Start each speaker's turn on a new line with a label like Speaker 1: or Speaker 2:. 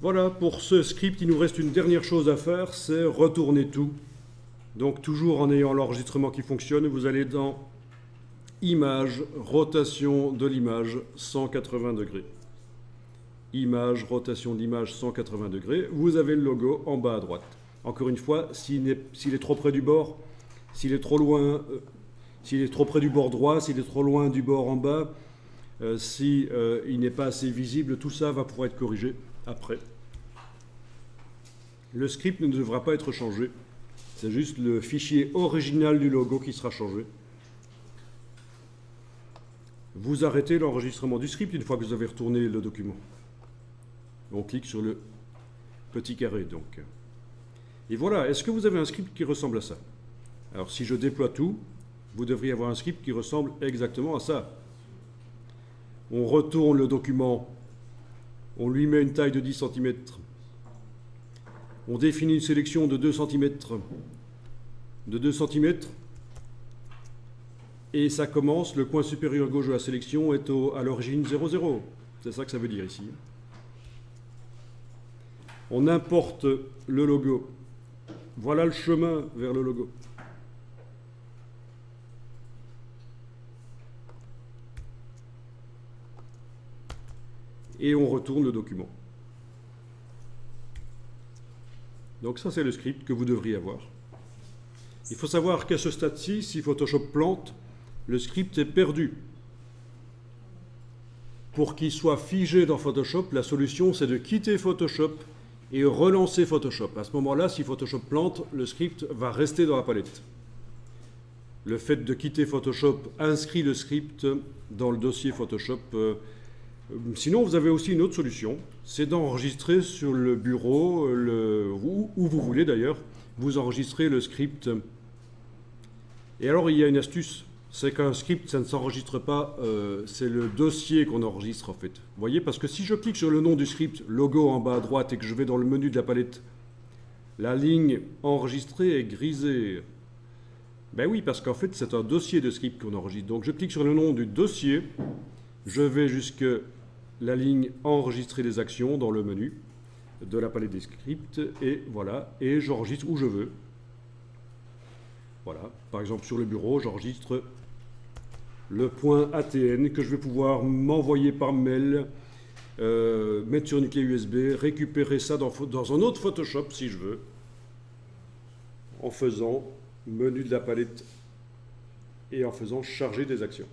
Speaker 1: Voilà, pour ce script, il nous reste une dernière chose à faire, c'est retourner tout. Donc toujours en ayant l'enregistrement qui fonctionne, vous allez dans Image, rotation de l'image, 180 degrés. Image, rotation de l'image, 180 degrés. Vous avez le logo en bas à droite. Encore une fois, s'il est trop près du bord, s'il est trop loin, s'il est trop près du bord droit, s'il est trop loin du bord en bas, si il n'est pas assez visible, tout ça va pouvoir être corrigé après. Le script ne devra pas être changé. C'est juste le fichier original du logo qui sera changé. Vous arrêtez l'enregistrement du script une fois que vous avez retourné le document. On clique sur le petit carré donc. Et voilà, est-ce que vous avez un script qui ressemble à ça? Alors si je déploie tout, vous devriez avoir un script qui ressemble exactement à ça. On retourne le document, on lui met une taille de 10 cm, on définit une sélection de 2 cm, et ça commence, le coin supérieur gauche de la sélection est à l'origine 0,0. C'est ça que ça veut dire ici. On importe le logo. Voilà le chemin vers le logo. Et on retourne le document. Donc ça, c'est le script que vous devriez avoir. Il faut savoir qu'à ce stade-ci, si Photoshop plante, le script est perdu. Pour qu'il soit figé dans Photoshop, la solution, c'est de quitter Photoshop et relancer Photoshop. À ce moment-là, si Photoshop plante, le script va rester dans la palette. Le fait de quitter Photoshop inscrit le script dans le dossier Photoshop. Sinon, vous avez aussi une autre solution, c'est d'enregistrer sur le bureau, où vous voulez d'ailleurs, vous enregistrez le script. Et alors, il y a une astuce, c'est qu'un script, ça ne s'enregistre pas, c'est le dossier qu'on enregistre en fait. Vous voyez, parce que si je clique sur le nom du script, logo en bas à droite, et que je vais dans le menu de la palette, la ligne enregistrée est grisée. Ben oui, parce qu'en fait, c'est un dossier de script qu'on enregistre. Donc, je clique sur le nom du dossier, je vais jusque la ligne enregistrer des actions dans le menu de la palette des scripts, et voilà, et j'enregistre où je veux. Voilà, par exemple sur le bureau, j'enregistre le point ATN que je vais pouvoir m'envoyer par mail, mettre sur une clé USB, récupérer ça dans un autre Photoshop si je veux, en faisant menu de la palette et en faisant charger des actions.